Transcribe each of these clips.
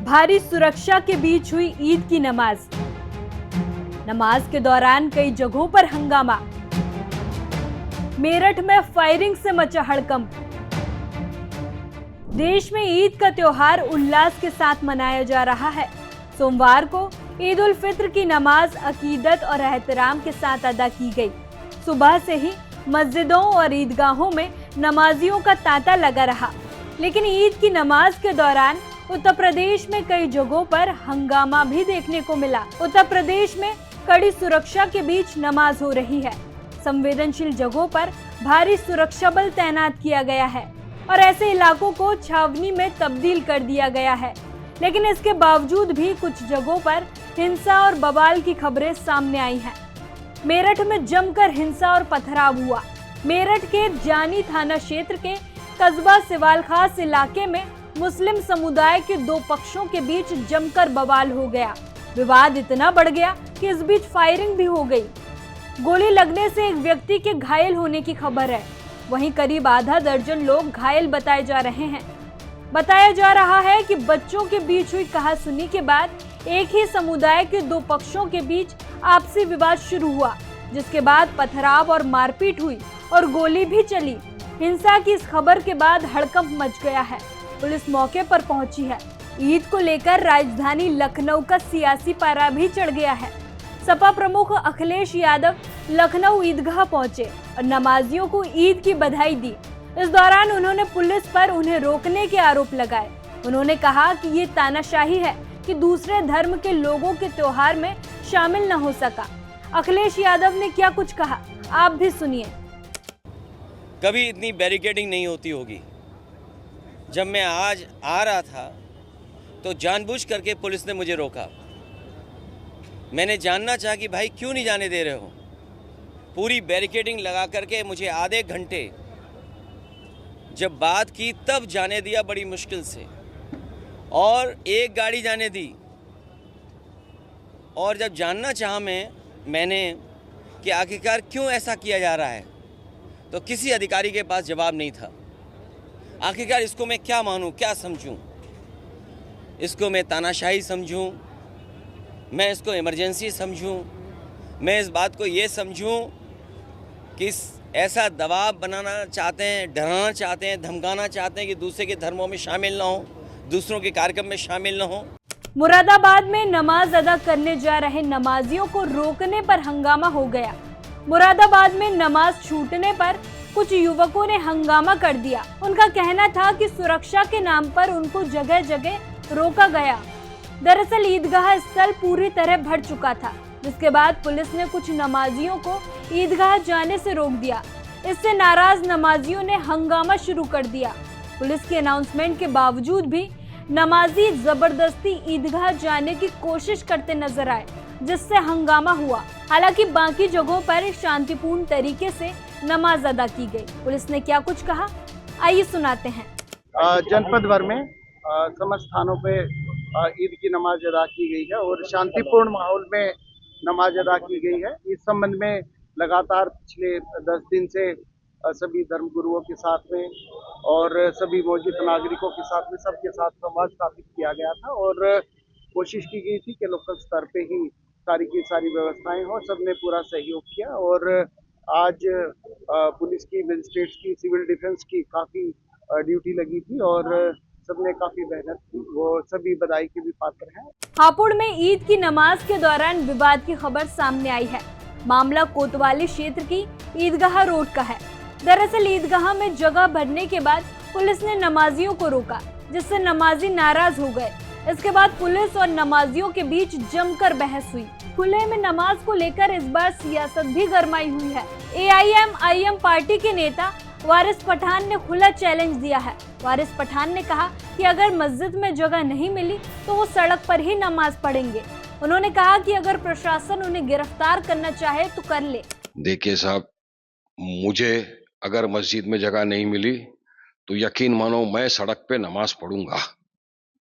भारी सुरक्षा के बीच हुई ईद की नमाज। नमाज के दौरान कई जगहों पर हंगामा। मेरठ में फायरिंग से मचा हड़कंप। देश में ईद का त्योहार उल्लास के साथ मनाया जा रहा है। सोमवार को ईद उल फित्र की नमाज अकीदत और एहतराम के साथ अदा की गई। सुबह से ही मस्जिदों और ईदगाहों में नमाजियों का तांता लगा रहा, लेकिन ईद की नमाज के दौरान उत्तर प्रदेश में कई जगहों पर हंगामा भी देखने को मिला। उत्तर प्रदेश में कड़ी सुरक्षा के बीच नमाज हो रही है। संवेदनशील जगहों पर भारी सुरक्षा बल तैनात किया गया है और ऐसे इलाकों को छावनी में तब्दील कर दिया गया है। लेकिन इसके बावजूद भी कुछ जगहों पर हिंसा और बवाल की खबरें सामने आई हैं। मेरठ में जमकर हिंसा और पथराव हुआ। मेरठ के जानी थाना क्षेत्र के कस्बा सिवाल खास इलाके में मुस्लिम समुदाय के दो पक्षों के बीच जमकर बवाल हो गया। विवाद इतना बढ़ गया कि इस बीच फायरिंग भी हो गई। गोली लगने से एक व्यक्ति के घायल होने की खबर है। वहीं करीब आधा दर्जन लोग घायल बताए जा रहे हैं। बताया जा रहा है कि बच्चों के बीच हुई कहासुनी के बाद एक ही समुदाय के दो पक्षों के बीच आपसी विवाद शुरू हुआ, जिसके बाद पथराव और मारपीट हुई और गोली भी चली। हिंसा की इस खबर के बाद हड़कंप मच गया है। पुलिस मौके पर पहुंची है। ईद को लेकर राजधानी लखनऊ का सियासी पारा भी चढ़ गया है। सपा प्रमुख अखिलेश यादव लखनऊ ईदगाह पहुंचे और नमाजियों को ईद की बधाई दी। इस दौरान उन्होंने पुलिस पर उन्हें रोकने के आरोप लगाए। उन्होंने कहा कि ये तानाशाही है कि दूसरे धर्म के लोगों के त्योहार में शामिल न हो सका। अखिलेश यादव ने क्या कुछ कहा, आप भी सुनिए। कभी इतनी बैरिकेडिंग नहीं होती होगी। जब मैं आज आ रहा था तो जानबूझ करके पुलिस ने मुझे रोका। मैंने जानना चाहा कि भाई क्यों नहीं जाने दे रहे हो। पूरी बैरिकेडिंग लगा करके मुझे आधे घंटे जब बात की तब जाने दिया, बड़ी मुश्किल से, और एक गाड़ी जाने दी। और जब जानना चाहा मैंने कि आखिरकार क्यों ऐसा किया जा रहा है, तो किसी अधिकारी के पास जवाब नहीं था। आखिरकार इसको मैं क्या मानूं, क्या समझूं? इसको मैं तानाशाही समझूं, मैं इसको इमरजेंसी समझूं, मैं इस बात को ये समझूं कि ऐसा दबाव बनाना चाहते हैं, डराना चाहते हैं, धमकाना चाहते हैं कि दूसरे के धर्मों में शामिल ना हो, दूसरों के कार्यक्रम में शामिल ना हो। मुरादाबाद में नमाज अदा करने जा रहे नमाजियों को रोकने पर हंगामा हो गया। मुरादाबाद में नमाज छूटने पर कुछ युवकों ने हंगामा कर दिया। उनका कहना था कि सुरक्षा के नाम पर उनको जगह जगह रोका गया। दरअसल ईदगाह स्थल पूरी तरह भर चुका था, जिसके बाद पुलिस ने कुछ नमाजियों को ईदगाह जाने से रोक दिया। इससे नाराज नमाजियों ने हंगामा शुरू कर दिया। पुलिस के अनाउंसमेंट के बावजूद भी नमाजी जबरदस्ती ईदगाह जाने की कोशिश करते नजर आए, जिससे हंगामा हुआ। हालांकि बाकी जगहों पर शांतिपूर्ण तरीके से नमाज अदा की गई। पुलिस ने क्या कुछ कहा, आइए सुनाते हैं। जनपद भर में समस्त स्थानों पे ईद की नमाज अदा की गई है और शांतिपूर्ण माहौल में नमाज अदा की गई है। इस संबंध में लगातार पिछले 10 दिन से सभी धर्मगुरुओं के साथ में और सभी मौजूद नागरिकों के साथ में सबके साथ संवाद स्थापित किया गया था और कोशिश की गई थी कि लोकल स्तर पे ही सारी की सारी व्यवस्थाएं हो। सबने पूरा सहयोग किया और आज पुलिस की, मजिस्ट्रेट्स की, सिविल डिफेंस की काफ़ी ड्यूटी लगी थी और सबने काफी मेहनत की। वो सभी बधाई के भी पात्र हैं। हापुड़ में ईद की नमाज के दौरान विवाद की खबर सामने आई है। मामला कोतवाली क्षेत्र की ईदगाह रोड का है। दरअसल ईदगाह में जगह भरने के बाद पुलिस ने नमाजियों को रोका, जिससे नमाजी नाराज हो गए। इसके बाद पुलिस और नमाजियों के बीच जमकर बहस हुई। खुले में नमाज को लेकर इस बार सियासत भी गरमाई हुई है। AIM पार्टी के नेता वारिस पठान ने खुला चैलेंज दिया है। वारिस पठान ने कहा कि अगर मस्जिद में जगह नहीं मिली तो वो सड़क पर ही नमाज पढ़ेंगे। उन्होंने कहा कि अगर प्रशासन उन्हें गिरफ्तार करना चाहे तो कर ले। देखिए साहब, मुझे अगर मस्जिद में जगह नहीं मिली तो यकीन मानो मैं सड़क पे नमाज पढ़ूंगा।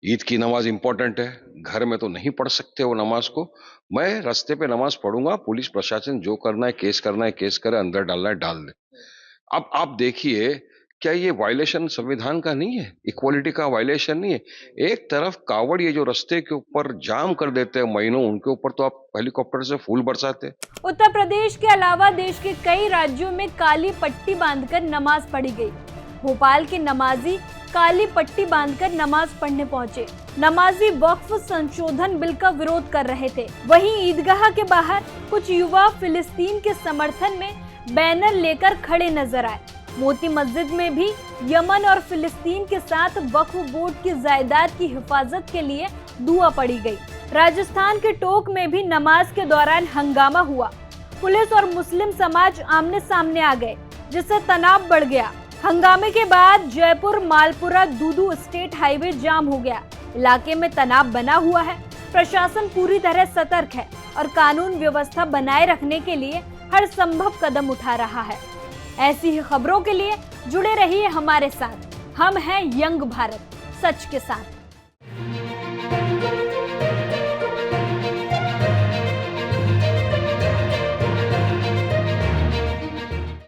ईद की नमाज इंपॉर्टेंट है, घर में तो नहीं पढ़ सकते वो नमाज को। मैं रास्ते पे नमाज पढ़ूंगा। पुलिस प्रशासन जो करना है, केस करना है केस करे, अंदर डालना है डाल दे। अब आप देखिए क्या ये वायलेशन संविधान का नहीं है? इक्वालिटी का वायलेशन नहीं है? एक तरफ कावड़ ये जो रास्ते के ऊपर जाम कर देते हैं महीनों, उनके ऊपर तो आप हेलीकॉप्टर से फूल बरसाते। उत्तर प्रदेश के अलावा देश के कई राज्यों में काली पट्टी बांधकर नमाज पढ़ी गई। भोपाल के नमाजी काली पट्टी बांधकर नमाज पढ़ने पहुंचे। नमाजी वक्फ संशोधन बिल का विरोध कर रहे थे। वहीं ईदगाह के बाहर कुछ युवा फिलिस्तीन के समर्थन में बैनर लेकर खड़े नजर आए। मोती मस्जिद में भी यमन और फिलिस्तीन के साथ वक्फ बोर्ड की जायदाद की हिफाजत के लिए दुआ पढ़ी गई। राजस्थान के टोंक में भी नमाज के दौरान हंगामा हुआ। पुलिस और मुस्लिम समाज आमने सामने आ गए, जिससे तनाव बढ़ गया। हंगामे के बाद जयपुर मालपुरा दूदू स्टेट हाईवे जाम हो गया। इलाके में तनाव बना हुआ है। प्रशासन पूरी तरह सतर्क है और कानून व्यवस्था बनाए रखने के लिए हर संभव कदम उठा रहा है। ऐसी ही खबरों के लिए जुड़े रहिए हमारे साथ। हम हैं यंग भारत, सच के साथ।